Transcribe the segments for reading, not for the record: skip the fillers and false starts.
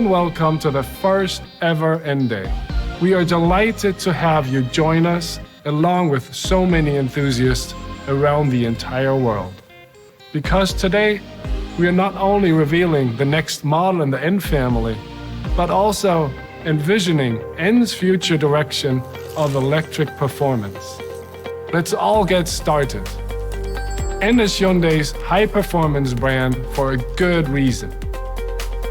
and welcome to the first ever N Day. We are delighted to have you join us, along with so many enthusiasts around the entire world. Because today, we are not only revealing the next model in the N family, but also envisioning N's future direction of electric performance. Let's all get started. N is Hyundai's high-performance brand for a good reason.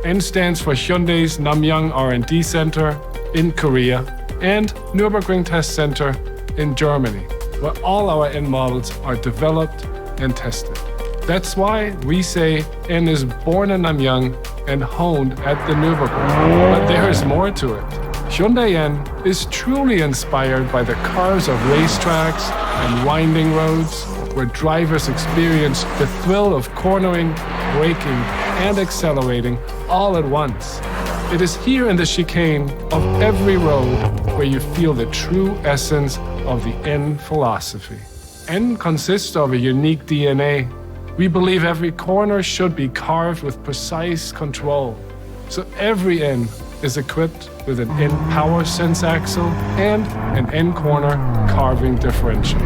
N stands for Hyundai's Namyang R&D Center in Korea and Nürburgring Test Center in Germany, where all our N models are developed and tested. That's why we say N is born in Namyang and honed at the Nürburgring. But there is more to it. Hyundai N is truly inspired by the cars of racetracks and winding roads, where drivers experience the thrill of cornering, braking, and accelerating all at once. It is here in the chicane of every road where you feel the true essence of the N philosophy. N consists of a unique DNA. We believe every corner should be carved with precise control. So every N is equipped with an N power sense axle and an N corner carving differential.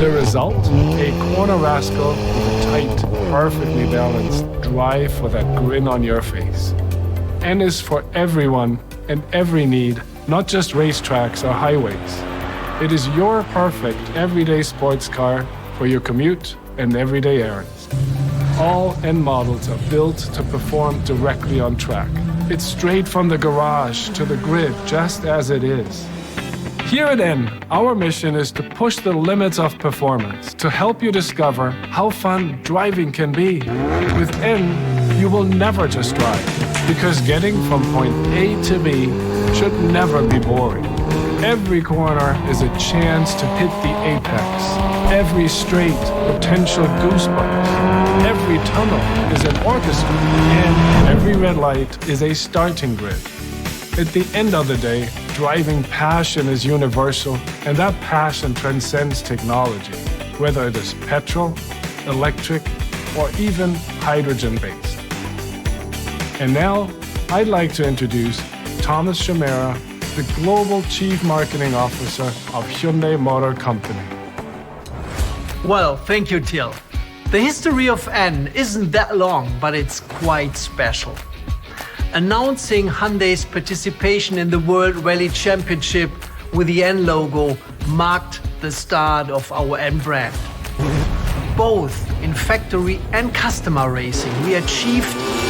The result? A corner rascal with a tight, perfectly balanced drive for that grin on your face. N is for everyone and every need, not just racetracks or highways. It is your perfect everyday sports car for your commute and everyday errands. All N models are built to perform directly on track. It's straight from the garage to the grid, just as it is. Here at N, our mission is to push the limits of performance, to help you discover how fun driving can be. With N, you will never just drive, because getting from point A to B should never be boring. Every corner is a chance to hit the apex. Every straight, potential goosebumps. Every tunnel is an orchestra, and every red light is a starting grid. At the end of the day, driving passion is universal, and that passion transcends technology, whether it is petrol, electric, or even hydrogen-based. And now, I'd like to introduce Thomas Shamera, the Global Chief Marketing Officer of Hyundai Motor Company. Well, thank you, Till. The history of N isn't that long, but it's quite special. Announcing Hyundai's participation in the World Rally Championship with the N logo marked the start of our N brand. Both in factory and customer racing, we achieved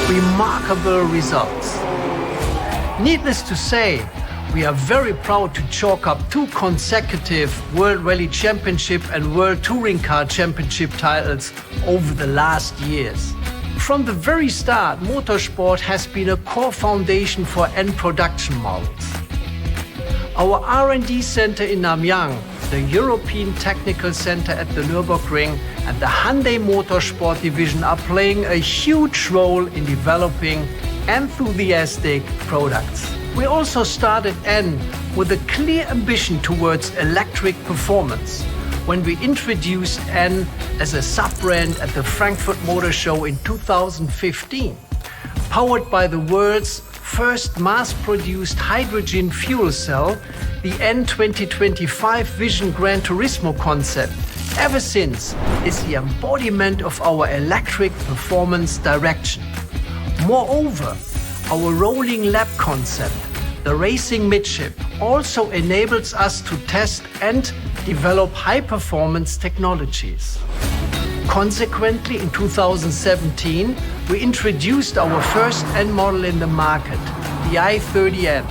remarkable results. Needless to say, we are very proud to chalk up 2 consecutive World Rally Championship and World Touring Car Championship titles over the last years. From the very start, motorsport has been a core foundation for N production models. Our R&D center in Namyang, the European Technical Center at the Nürburgring, and the Hyundai Motorsport division are playing a huge role in developing enthusiastic products. We also started N with a clear ambition towards electric performance when we introduced N as a sub-brand at the Frankfurt Motor Show in 2015. Powered by the world's first mass-produced hydrogen fuel cell, the N 2025 Vision Gran Turismo concept, ever since, is the embodiment of our electric performance direction. Moreover, our rolling lab concept, the racing midship, also enables us to test and develop high-performance technologies. Consequently, in 2017, we introduced our first N model in the market, the i30N.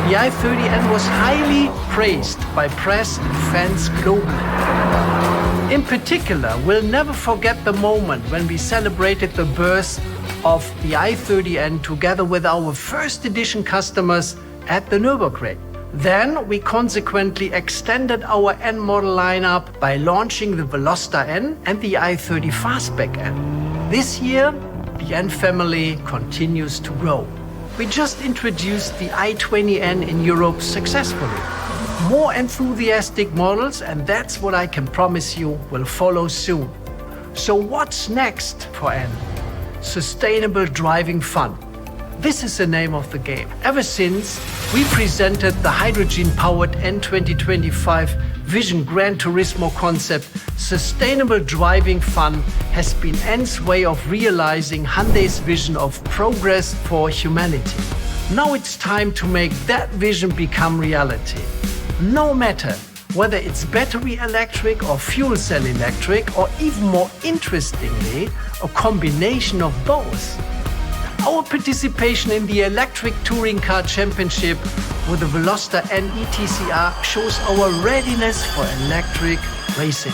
The i30N was highly praised by press and fans globally. In particular, we'll never forget the moment when we celebrated the birth of the i30N together with our first edition customers at the Nürburgring. Then we consequently extended our N model lineup by launching the Veloster N and the i30 Fastback N. This year, the N family continues to grow. We just introduced the i20N in Europe successfully. More enthusiastic models, and that's what I can promise you will follow soon. So what's next for N? Sustainable driving fun. this is the name of the game. Ever since we presented the hydrogen-powered N 2025 Vision Gran Turismo concept, sustainable driving fun has been N's way of realizing Hyundai's vision of progress for humanity. Now it's time to make that vision become reality. No matter whether it's battery electric or fuel cell electric, or even more interestingly, a combination of both. Our participation in the Electric Touring Car Championship with the Veloster N ETCR shows our readiness for electric racing.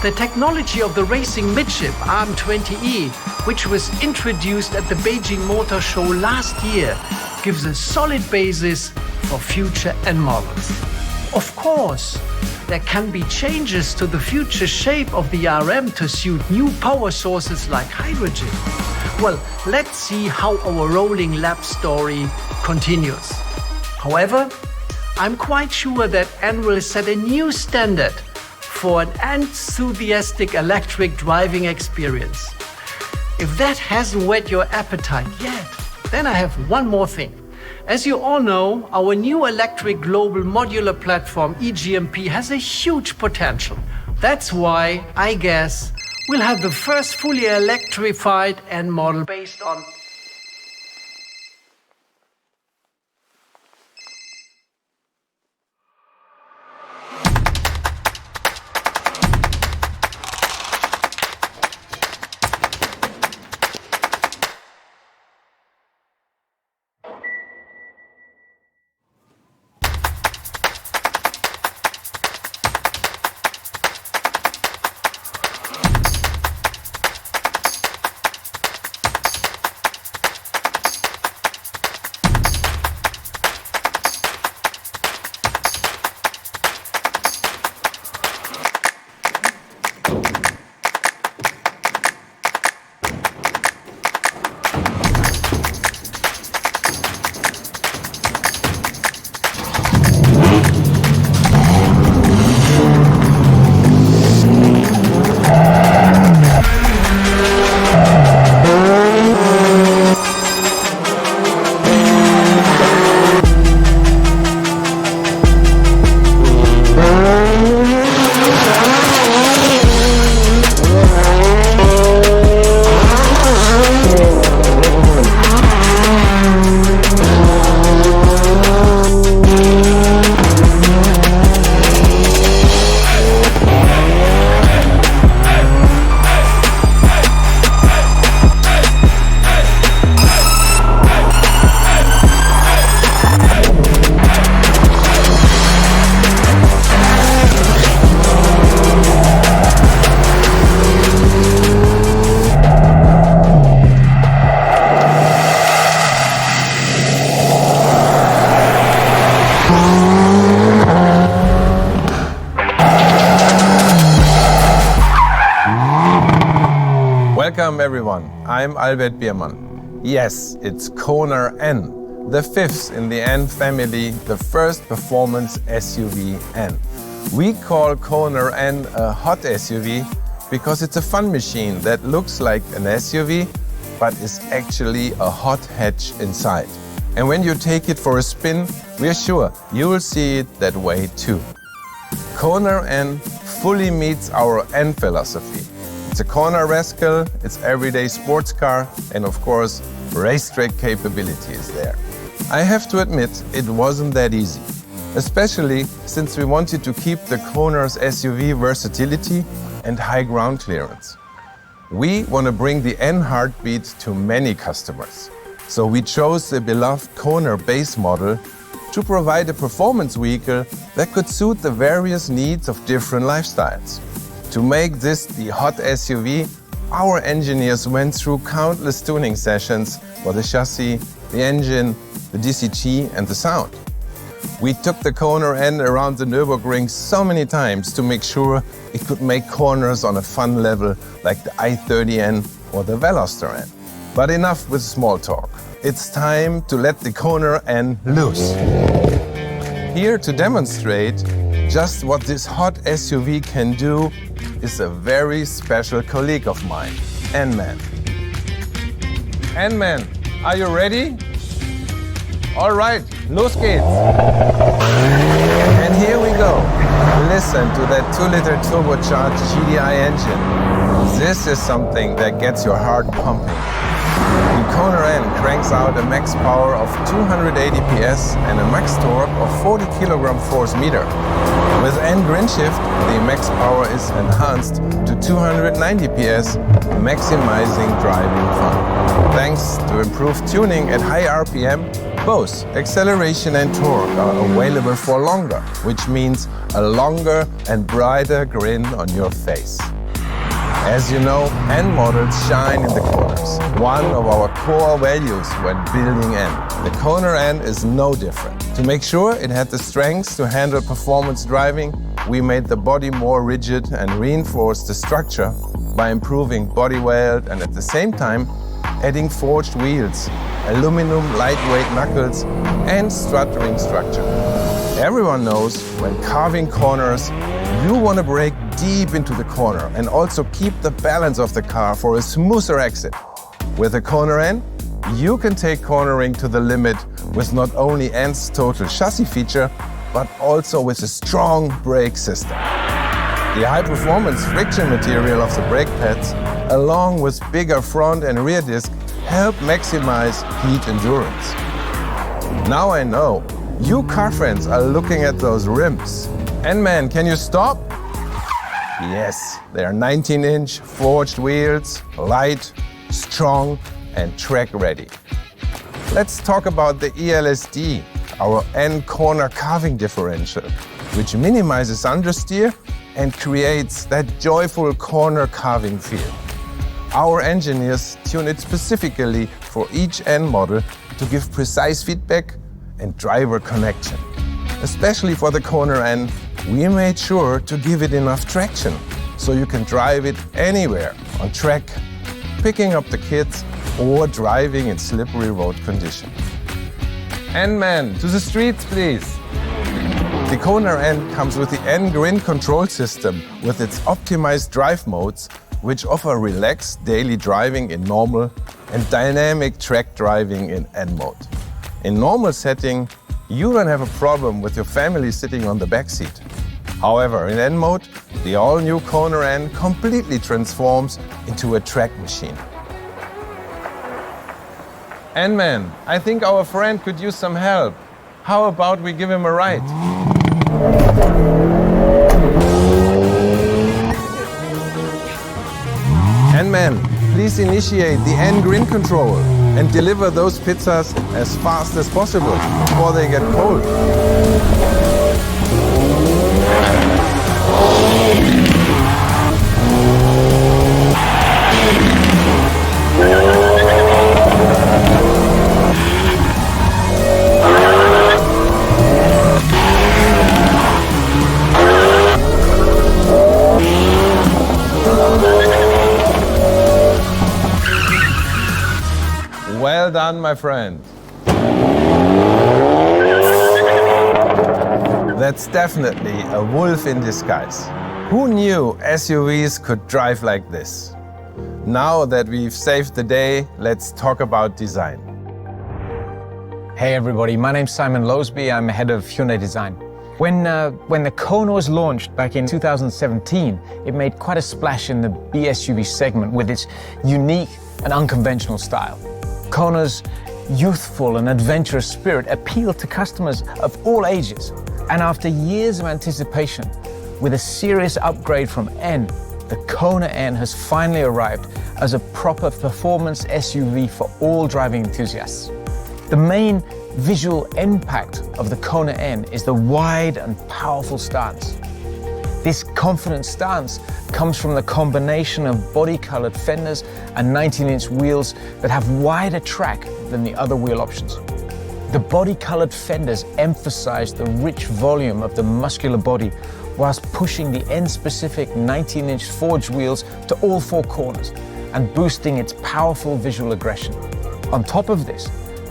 The technology of the racing midship RM20E, which was introduced at the Beijing Motor Show last year, gives a solid basis for future N models. Of course, there can be changes to the future shape of the RM to suit new power sources like hydrogen. Well, let's see how our rolling lap story continues. However, I'm quite sure that N will set a new standard for an enthusiastic electric driving experience. If that hasn't whet your appetite yet, then I have one more thing. As you all know, our new electric global modular platform EGMP has a huge potential. That's why, I guess, we'll have the first fully electrified N model based on Welcome everyone, I'm Albert Biermann. Yes, it's Kona N, the fifth in the N family, the first performance SUV N. We call Kona N a hot SUV because it's a fun machine that looks like an SUV, but is actually a hot hatch inside. And when you take it for a spin, we're sure you will see it that way too. Kona N fully meets our N philosophy. It's a corner rascal, it's everyday sports car, and of course, racetrack capability is there. I have to admit, it wasn't that easy, especially since we wanted to keep the Kona's SUV versatility and high ground clearance. We want to bring the N heartbeat to many customers. So we chose the beloved Kona base model to provide a performance vehicle that could suit the various needs of different lifestyles. To make this the hot SUV, our engineers went through countless tuning sessions for the chassis, the engine, the DCT and the sound. We took the Kona N around the Nürburgring so many times to make sure it could make corners on a fun level like the i30N or the Veloster N. But enough with small talk. It's time to let the Kona N loose. Here to demonstrate just what this hot SUV can do is a very special colleague of mine, N-Man. N-Man, Are you ready? All right, los geht's. And here we go. Listen to that 2-liter turbocharged GDI engine. This is something that gets your heart pumping. The Kona N cranks out a max power of 280 PS and a max torque of 40 kg force meter. With N grin shift, the max power is enhanced to 290 PS, maximizing driving fun. Thanks to improved tuning at high RPM, both acceleration and torque are available for longer, which means a longer and brighter grin on your face. As you know, N models shine in the corners, one of our core values when building N. The Kona N is no different. To make sure it had the strength to handle performance driving, we made the body more rigid and reinforced the structure by improving body weld and at the same time adding forged wheels, aluminum lightweight knuckles and strut ring structure. Everyone knows when carving corners, you want to brake deep into the corner and also keep the balance of the car for a smoother exit. With the Kona N, you can take cornering to the limit with not only N's total chassis feature, but also with a strong brake system. The high-performance friction material of the brake pads, along with bigger front and rear disc, help maximize heat endurance. Now I know, you car fans are looking at those rims. And man, can you stop? Yes, they are 19-inch forged wheels, light, strong, and track ready. Let's talk about the ELSD, our N corner carving differential, which minimizes understeer and creates that joyful corner carving feel. Our engineers tune it specifically for each N model to give precise feedback and driver connection. Especially for the Kona N, we made sure to give it enough traction so you can drive it anywhere on track, picking up the kids, or driving in slippery road conditions. N man, to the streets, please. The Kona N comes with the N Grin control system with its optimized drive modes, which offer relaxed daily driving in normal and dynamic track driving in N mode. In normal setting, you don't have a problem with your family sitting on the back seat. However, in N mode, the all-new Kona N completely transforms into a track machine. N-Man, I think our friend could use some help. How about we give him a ride? N-Man, please initiate the N Grin control and deliver those pizzas as fast as possible before they get cold. Well done, my friend. That's definitely a wolf in disguise. Who knew SUVs could drive like this? Now that we've saved the day, let's talk about design. Hey everybody, my name's Simon Loseby. I'm head of Hyundai Design. When the Kona was launched back in 2017, it made quite a splash in the B-SUV segment with its unique and unconventional style. Kona's youthful and adventurous spirit appealed to customers of all ages. And after years of anticipation, with a serious upgrade from N, the Kona N has finally arrived as a proper performance SUV for all driving enthusiasts. The main visual impact of the Kona N is the wide and powerful stance. This confident stance comes from the combination of body-colored fenders and 19-inch wheels that have wider track than the other wheel options. The body-colored fenders emphasize the rich volume of the muscular body whilst pushing the N-specific 19-inch forged wheels to all four corners and boosting its powerful visual aggression. On top of this,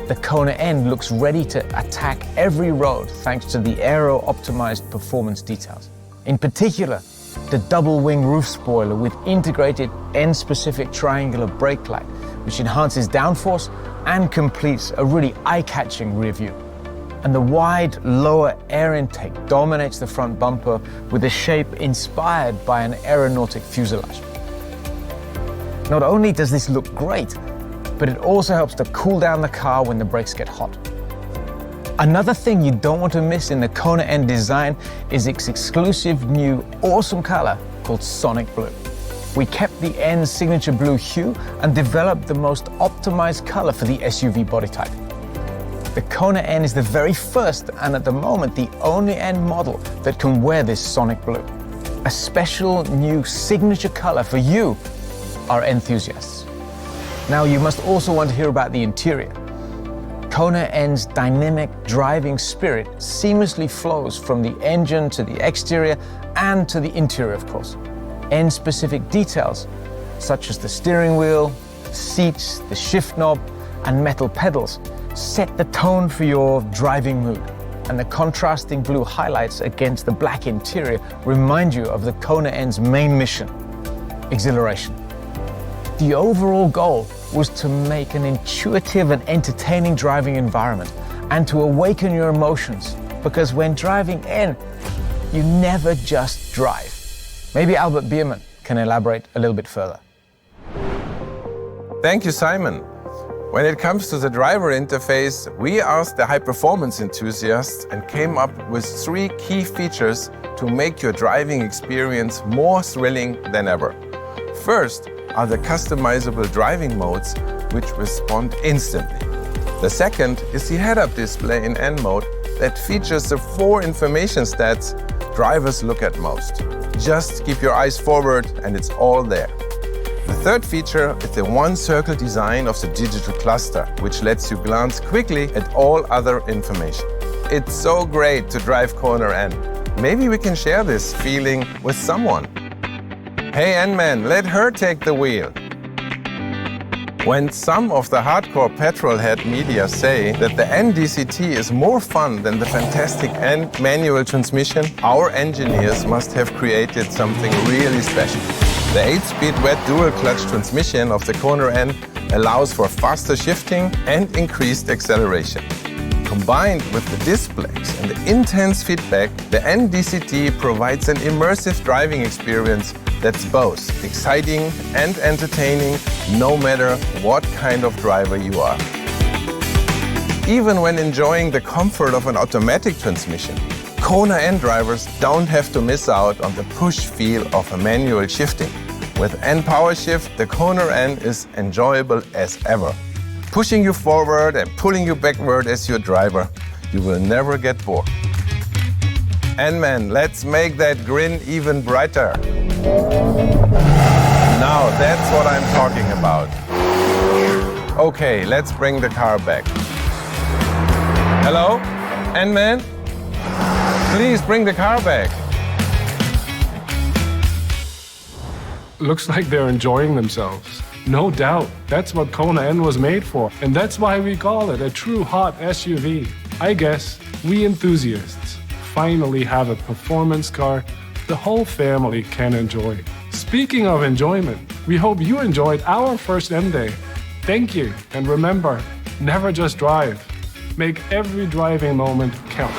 the Kona N looks ready to attack every road thanks to the aero-optimized performance details. In particular, the double-wing roof spoiler with integrated N-specific triangular brake light, which enhances downforce and completes a really eye-catching rear view. And the wide lower air intake dominates the front bumper with a shape inspired by an aeronautic fuselage. Not only does this look great, but it also helps to cool down the car when the brakes get hot. Another thing you don't want to miss in the Kona N design is its exclusive new awesome color called Sonic Blue. We kept the N's signature blue hue and developed the most optimized color for the SUV body type. The Kona N is the very first and at the moment the only N model that can wear this Sonic Blue. A special new signature color for you, our enthusiasts. Now you must also want to hear about the interior. Kona N's dynamic driving spirit seamlessly flows from the engine to the exterior and to the interior, of course. N-specific details, such as the steering wheel, the seats, the shift knob, and metal pedals, set the tone for your driving mood. And the contrasting blue highlights against the black interior remind you of the Kona N's main mission, exhilaration. The overall goal was to make an intuitive and entertaining driving environment and to awaken your emotions, because when driving N, you never just drive. Maybe Albert Biermann can elaborate a little bit further. Thank you, Simon. When it comes to the driver interface, we asked the high-performance enthusiasts and came up with 3 key features to make your driving experience more thrilling than ever. First are the customizable driving modes, which respond instantly. The second is the head-up display in N mode that features the 4 information stats drivers look at most. Just keep your eyes forward and it's all there. The third feature is the one-circle design of the digital cluster, which lets you glance quickly at all other information. It's so great to drive Kona N. Maybe we can share this feeling with someone. Hey N-Man, let her take the wheel. When some of the hardcore petrolhead media say that the N DCT is more fun than the fantastic N manual transmission, our engineers must have created something really special. The 8-speed wet dual-clutch transmission of the Kona N allows for faster shifting and increased acceleration. Combined with the displays and the intense feedback, the N DCT provides an immersive driving experience that's both exciting and entertaining, no matter what kind of driver you are. Even when enjoying the comfort of an automatic transmission, Kona N drivers don't have to miss out on the push feel of a manual shifting. With N Power Shift, the Kona N is enjoyable as ever. Pushing you forward and pulling you backward as your driver, you will never get bored. N-Man, let's make that grin even brighter. Now that's what I'm talking about. Okay, let's bring the car back. Hello? N-Man? Please bring the car back. Looks like they're enjoying themselves. No doubt, that's what Kona N was made for, and that's why we call it a true hot SUV. I guess we enthusiasts finally have a performance car the whole family can enjoy. Speaking of enjoyment, we hope you enjoyed our first M Day. Thank you, and remember, never just drive. Make every driving moment count.